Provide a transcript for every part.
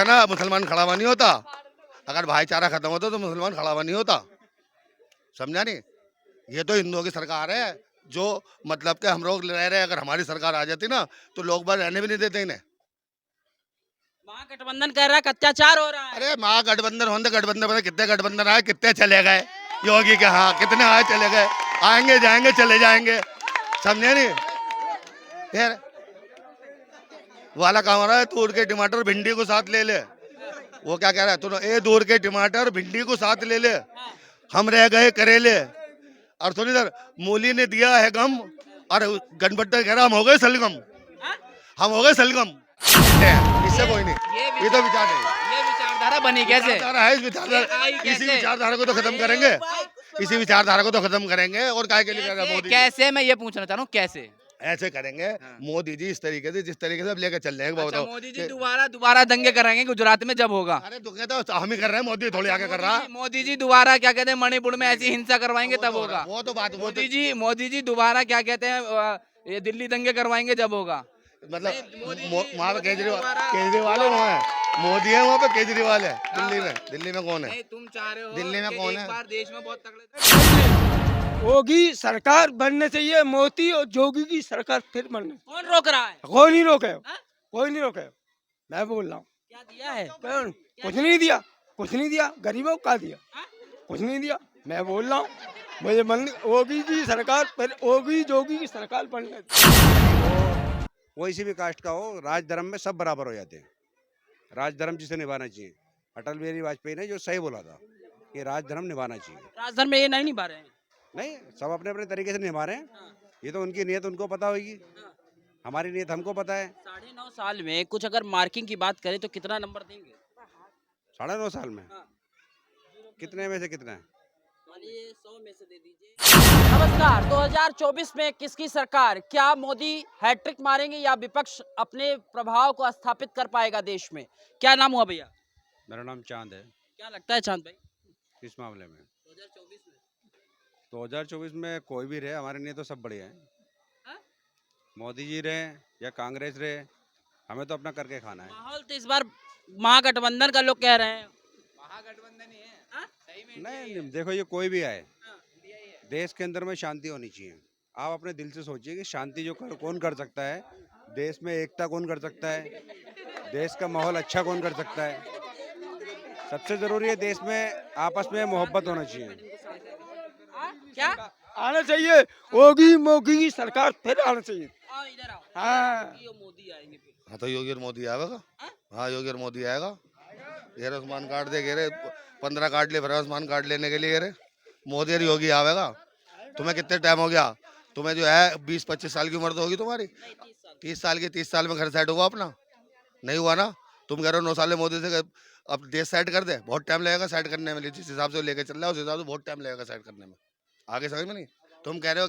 है ना, मुसलमान खड़ा हुआ नहीं होता। अगर भाईचारा खत्म होता तो मुसलमान खड़ा हुआ नहीं होता। समझा नहीं? ये तो हिंदुओं की सरकार है जो मतलब कि हम लोग रह रहे हैं। अगर हमारी सरकार आ जाती ना तो लोग बाहर रहने भी नहीं देते इन्हें। महागठबंधन कह रहा है कि अत्याचार हो रहा है। अरे महागठबंधन होने गठबंधन में कितने गठबंधन आए, कितने चले गए योगी के। हाँ, कितने आए चले गए, आएंगे जाएंगे चले जाएंगे। समझे नहीं? फिर वाला काम हो रहा है, तूर के टमाटर भिंडी को साथ ले ले। वो क्या कह रहा है, तू ए दूर के टमाटर भिंडी को साथ ले ले, हम रह गए करेले। और सुन इधर, मूली ने दिया है गम और गणपति कह रहा हम हो गए सलगम। हम हो गए सलगम। इससे कोई नहीं, ये तो विचार है। ये विचारधारा बनी कैसे? विचारधारा है, इस विचारधारा, इसी विचारधारा को तो खत्म करेंगे। इसी विचारधारा को तो खत्म करेंगे। और काय के लिए कर रहा है मोदी? कैसे, मैं ये पूछना चाह रहा हूँ कैसे ऐसे करेंगे मोदी जी, इस तरीके से जिस तरीके से अब लेकर चल जाएंगे। अच्छा, मोदी जी दोबारा दंगे कराएंगे गुजरात में जब होगा। अरे दुखे तो हम ही कर रहे हैं, मोदी थोड़ी आगे कर रहा है। मोदी जी दोबारा क्या कहते हैं मणिपुर में ऐसी हिंसा करवाएंगे तब होगा। वो तो बात, मोदी जी दोबारा क्या कहते हैं ये दिल्ली दंगे करवाएंगे जब होगा। मतलब वहाँ पे केजरीवाल है, वहाँ है मोदी है, वहाँ पे केजरीवाल है। दिल्ली में कौन है? तुम चाह रहे हो दिल्ली में कौन है? एक बार देश में बहुत तगड़े योगी सरकार बनने चाहिए, मोदी और जोगी की सरकार फिर बनने। कौन रोक रहा है? कोई नहीं रोके, कोई नहीं रोके। मैं बोल रहा हूँ क्या दिया है? कौन? कुछ नहीं दिया, कुछ नहीं दिया। गरीबों का दिया, कुछ नहीं दिया। मैं बोल रहा हूँ मुझे मन योगी की सरकार फिर, योगी जोगी की सरकार बनने। कोई सी भी कास्ट का हो, राज धर्म में सब बराबर हो जाते हैं। राज धर्म जिसे निभाना चाहिए। अटल बिहारी वाजपेयी ने जो सही बोला था कि राज धर्म निभाना चाहिए। राजधानी में ये नहीं निभा रहे हैं। नहीं, सब अपने अपने तरीके से निभा रहे हैं। ये तो उनकी नीयत उनको पता होगी, हमारी नीयत हमको पता है। 9.5 साल में कुछ अगर मार्किंग की बात करें तो कितना नंबर देंगे? 9.5 साल में कितने में से कितना है? 100 में से दे दीजिए। नमस्कार, 2024 में किसकी सरकार? क्या मोदी हैट्रिक मारेंगे या विपक्ष अपने प्रभाव को स्थापित कर पाएगा देश में? क्या नाम हुआ भैया? मेरा नाम चांद है। क्या लगता है चांद भाई किस मामले में? 2024 में 2024 में कोई भी रहे, हमारे लिए तो सब बढ़िया है। मोदी जी रहे या कांग्रेस रहे, हमें तो अपना करके खाना है। माहौल तो इस बार महागठबंधन का लोग कह रहे हैं। महागठबंधन ही है। सही में नहीं, देखो ये कोई भी आए, देश के अंदर में शांति होनी चाहिए। आप अपने दिल से सोचिए कि शांति जो कौन कर सकता है, देश में एकता कौन कर सकता है, देश का माहौल अच्छा कौन कर सकता है। सबसे जरूरी है देश में आपस में मोहब्बत होना चाहिए। क्या आना चाहिए योगी मोगी की सरकार फिर आना चाहिए। इधर आओ। हाँ, मोदी आएंगे फिर। हाँ तो योगी और मोदी आएगा। हाँ, योगी और मोदी आएगा। ये आयुष्मान कार्ड दे गए 15 कार्ड ले, फिर आयुष्मान कार्ड लेने के लिए मोदी और योगी आवेगा। तुम्हें कितने टाइम हो गया? तुम्हें जो है 20-25 साल की उम्र तो होगी तुम्हारी। 30 साल की, 30 साल में घर सेट हुआ अपना? नहीं हुआ ना। तुम कह रहे हो 9 साल में मोदी से अब देश सेट कर दे। बहुत टाइम लगेगा सेट करने में। जिस हिसाब से लेके चल रहा है उस हिसाब से बहुत टाइम लगेगा सेट करने में। आगे समझ में नहीं? तुम कह रहे हो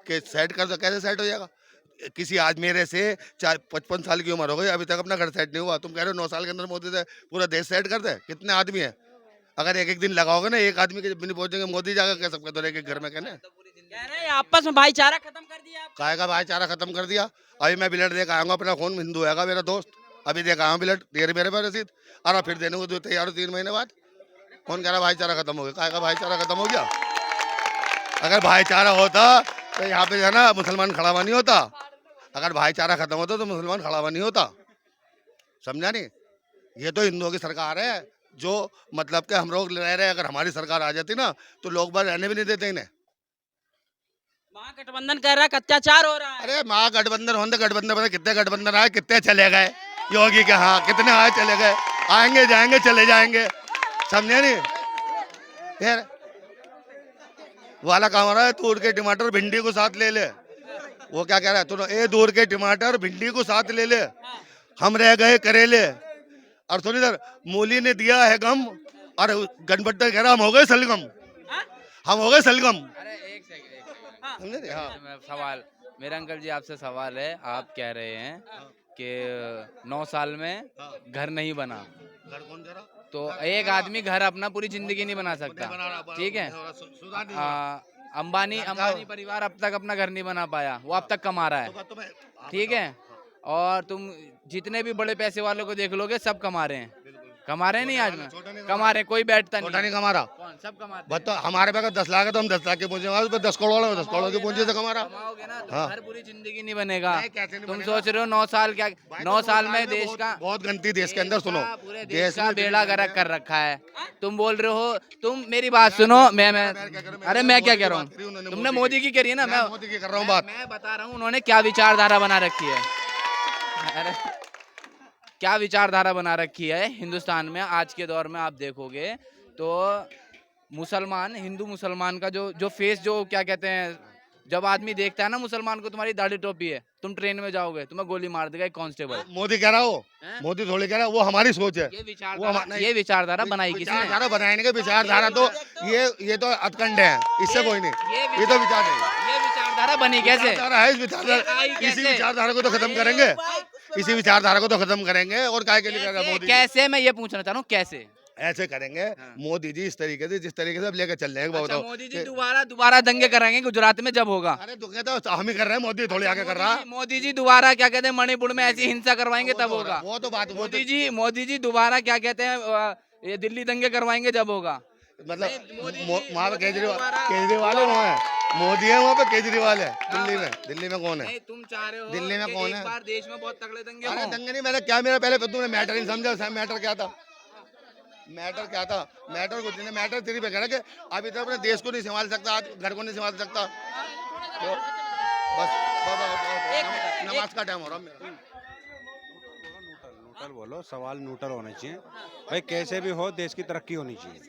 कि सेट कर दो, कैसे सेट हो जाएगा? किसी आज मेरे से 55 साल की उम्र हो गई, अभी तक अपना घर सेट नहीं हुआ। तुम कह रहे हो 9 साल के अंदर मोदी से पूरा देश सेट कर दे। कितने आदमी है? अगर एक दिन लगाओगे ना, एक आदमी के जब भी नहीं पहुंचेंगे, मोदी जाकर कह सकते हो एक घर में कहने। कह रहे हैं आपस में भाईचारा खत्म कर दिया। काय का भाईचारा खत्म कर दिया? अभी मैं बिलट देकर आऊंगा, अपना कौन हिंदू है मेरा दोस्त, अभी देखा आऊँ बिलट देर मेरे पास रसीद, और फिर देने को तैयार हो 3 महीने बाद। कौन कह रहा भाईचारा खत्म हो गया? काय का भाईचारा खत्म हो गया? अगर भाईचारा होता तो यहाँ पे जो है ना, मुसलमान खड़ा हुआ नहीं होता। अगर भाईचारा खत्म होता तो मुसलमान खड़ा हुआ नहीं होता। समझा नहीं? ये तो हिंदुओं की सरकार है जो मतलब कि हम लोग रह रहे हैं। अगर हमारी सरकार आ जाती ना तो लोग बाहर रहने भी नहीं देते इन्हें। महागठबंधन कह रहा है कि अत्याचार हो रहा है। अरे महागठबंधन होने गठबंधन में कितने गठबंधन आए, कितने चले गए योगी के। हाँ, कितने आए चले गए, आएंगे जाएंगे चले जाएंगे। समझे नहीं? फिर वाला काम हो रहा है, तूर के टमाटर भिंडी को साथ ले ले। वो क्या कह रहा है, तू ए दूर के टमाटर भिंडी को साथ ले ले, हम रह गए करेले। और सुन इधर, मूली ने दिया है गम और गणपति कह रहा हम हो गए सलगम। हम हो गए सलगम। अरे एक सेकंड समझे? हाँ, सवाल, मेरा अंकल जी आपसे सवाल है। आप कह रहे हैं कि 9 साल में घर नहीं बना, घर कौन कह रहा? तो एक आदमी घर अपना पूरी जिंदगी नहीं बना सकता, ठीक है? अंबानी परिवार अब तक अपना घर नहीं बना पाया, वो अब तक कमा रहा है, ठीक है? और तुम जितने भी बड़े पैसे वालों को देख लोगे सब कमा रहे हैं, कमा रहे नहीं आज में, छोटा नहीं कमा रहे, कोई बैठता छोटा नहीं नहीं कमा रहा। कौन सब कमाते बस तो हमारे पे अगर 10 लाख है तो हम 10 लाख की पूंजी हमारे पे 10 करोड़ है, 10 करोड़ की पूंजी से कमा रहा। कमाओगे ना तो हाँ। घर पूरी जिंदगी नहीं बनेगा। नहीं, कैसे नहीं तुम बनेगा? सोच रहे हो 9 साल क्या, भाई, 9 तो साल में बहुत- देश का बहुत गंती देश के अंदर सुनो, पूरे देश का में बेड़ा इतनी गर्क कर गंदगी रखा है। तुम बोल रहे हो, तुम मेरी बात सुनो, मैं अरे मैं क्या कह रहा हूँ, तुमने मोदी की करी है ना, मैं मोदी की कर रहा हूँ बात। मैं बता रहा हूँ उन्होंने क्या विचारधारा बना रखी है। अरे क्या विचारधारा बना रखी है हिंदुस्तान में आज के दौर में। आप देखोगे तो मुसलमान, हिंदू मुसलमान का जो फेस, जो क्या कहते हैं, जब आदमी देखता है ना मुसलमान को, तुम्हारी दाढ़ी टोपी है, तुम ट्रेन में जाओगे तुम्हें गोली मार देगा एक कांस्टेबल। मोदी कह रहा हो, हैं? मोदी थोड़ी कह रहा है, वो हमारी सोच है। ये विचारधारा बनाई किसने? विचारधारा बनाने के विचारधारा तो ये तो अतकंड है, इससे कोई नहीं, ये तो विचार नहीं। ये विचारधारा बनी कैसे? विचारधारा है, इस विचारधारा, आई इसी कैसे? विचारधारा को तो खत्म करेंगे, इसी विचारधारा को तो खत्म करेंगे। और काय के लिए कर रहा है मोदी जी? कैसे, मैं ये पूछना चाह रहा हूँ कैसे? ऐसे करेंगे मोदी जी, इस तरीके से जिस तरीके से अब लेकर चल रहे हैं। अच्छा, बताओ मोदी जी दोबारा दंगे कराएंगे गुजरात में जब होगा। अरे तो कहता है हम ही कर रहे हैं, मोदी थोड़ी आगे कर रहा। मोदी जी दोबारा क्या कहते हैं मणिपुर में ऐसी हिंसा करवाएंगे तब होगा। वो तो बात, वो तो मोदी जी दोबारा क्या कहते हैं ये दिल्ली दंगे करवाएंगे जब होगा। मतलब मोदी वहाँ पे जी केजरीवाल दोबारा- केजरीवाल है, वहाँ है मोदी है, वहाँ पे केजरीवाल है। दिल्ली में कौन है? नहीं, तुम चाह रहे हो दिल्ली में कि कौन एक है? बार देश में बहुत तगड़े दंगे अरे हों। दंगे नहीं, मैंने क्या, मेरा पहले तुमने मैटर नहीं समझा। मैटर क्या था? मैटर क्या था? मैटर कुछ नहीं, मैटर तेरी पे कह रहा कि अभी तो अपने देश को नहीं संभाल सकता, आज घर को नहीं संभाल सकता। तो बस नमाज का टाइम हो रहा है मेरा। न्यूट्रल बोलो, सवाल न्यूट्रल होने चाहिए भाई। कैसे भी हो देश की तरक्की होनी चाहिए,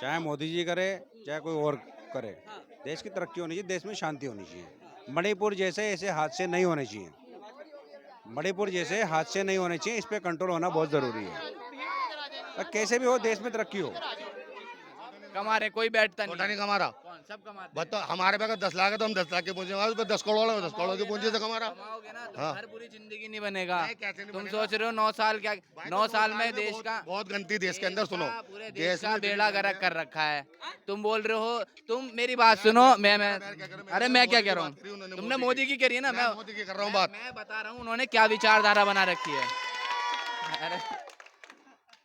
चाहे मोदी जी करे चाहे कोई और करे, देश की तरक्की होनी चाहिए, देश में शांति होनी चाहिए। मणिपुर जैसे ऐसे हादसे नहीं होने चाहिए, मणिपुर जैसे हादसे नहीं होने चाहिए, इस पे कंट्रोल होना बहुत जरूरी है। और कैसे भी हो देश में तरक्की हो। कमा रहे, कोई बैठता छोटा नहीं नहीं कमा रहा। कौन सब कमाते बस तो हमारे पे अगर 10 लाख है तो हम 10 लाख की पूंजी हमारे पे 10 करोड़ है, 10 करोड़ की पूंजी से कमा रहा। कमाओगे ना तो हाँ। घर पूरी जिंदगी नहीं बनेगा। नहीं, कैसे नहीं तुम बनेगा? सोच रहे हो 9 साल क्या, 9 साल में देश बहुत- का बहुत गंती देश के अंदर सुनो, पूरे देश का में बेड़ा गर्क कर रखा है। तुम बोल रहे हो, तुम मेरी बात सुनो, मैं अरे मैं क्या कह रहा हूँ, तुमने मोदी की करी है ना, मैं मोदी की कर रहा हूँ बात। मैं बता रहा हूँ उन्होंने क्या विचारधारा बना रखी है। अरे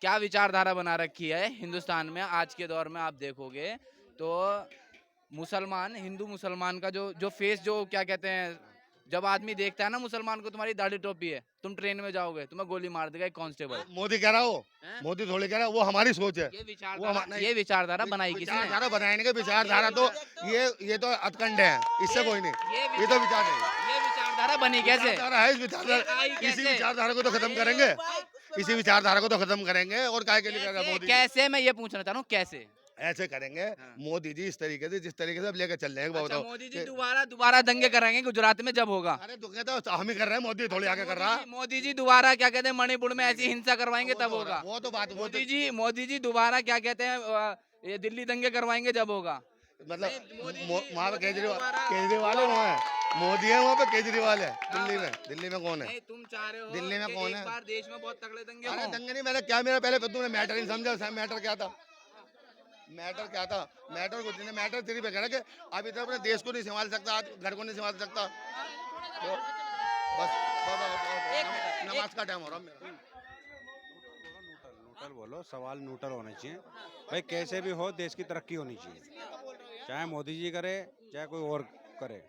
क्या विचारधारा बना रखी है हिंदुस्तान में आज के दौर में। आप देखोगे तो मुसलमान, हिंदू मुसलमान का जो फेस, जो क्या कहते हैं, जब आदमी देखता है ना मुसलमान को, तुम्हारी दाढ़ी टोपी है, तुम ट्रेन में जाओगे तुम्हें गोली मार देगा एक कांस्टेबल। मोदी कह रहा हो, हैं? मोदी थोड़ी कह रहा है, वो हमारी सोच है। ये विचारधारा बनाई किसने? विचारधारा बनाने के विचारधारा तो ये तो अतकंड है, इससे कोई नहीं, ये तो विचार नहीं। ये विचारधारा बनी कैसे? विचारधारा है, इस विचारधारा, आई इसी कैसे? विचारधारा को तो खत्म करेंगे, इसी विचारधारा को तो खत्म करेंगे। और काय के लिए कर रहा है मोदी जी? कैसे, मैं ये पूछना चाह रहा हूँ कैसे? ऐसे करेंगे मोदी जी, इस तरीके से जिस तरीके से अब लेकर चल रहे हैं। अच्छा, बताओ मोदी जी दोबारा दंगे कराएंगे गुजरात में जब होगा। अरे तो कहता है हम ही कर रहे हैं, मोदी थोड़ी आगे कर रहा। मोदी जी दोबारा क्या कहते हैं मणिपुर में ऐसी हिंसा करवाएंगे तब होगा। वो तो बात, वो तो मोदी जी दोबारा क्या कहते हैं ये दिल्ली दंगे करवाएंगे जब होगा। मतलब मोदी वहाँ पे केजरीवाल दोबारा- केजरीवाल है, वहाँ है मोदी है, वहाँ पे केजरीवाल है। दिल्ली में कौन है? नहीं, तुम चाह रहे हो दिल्ली में कि कौन एक है? बार देश में बहुत तगड़े दंगे अरे हों। दंगे नहीं, मैंने क्या, मेरा पहले तुमने मैटर नहीं समझा। मैटर क्या था? मैटर क्या था? मैटर कुछ नहीं, मैटर तेरी पे कह रहा कि अभी तो अपने देश को नहीं संभाल सकता, आज घर को नहीं संभाल सकता। तो बस नमाज का टाइम हो रहा है मेरा। न्यूट्रल बोलो, सवाल न्यूट्रल होने चाहिए भाई। कैसे भी हो देश की तरक्की होनी चाहिए, चाहे मोदी जी करे चाहे कोई और करे,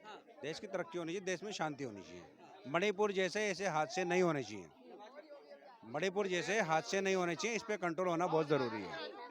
देश की तरक्की होनी चाहिए, देश में शांति होनी चाहिए। मणिपुर जैसे ऐसे हादसे नहीं होने चाहिए, मणिपुर जैसे हादसे नहीं होने चाहिए, इस पे कंट्रोल होना बहुत जरूरी है।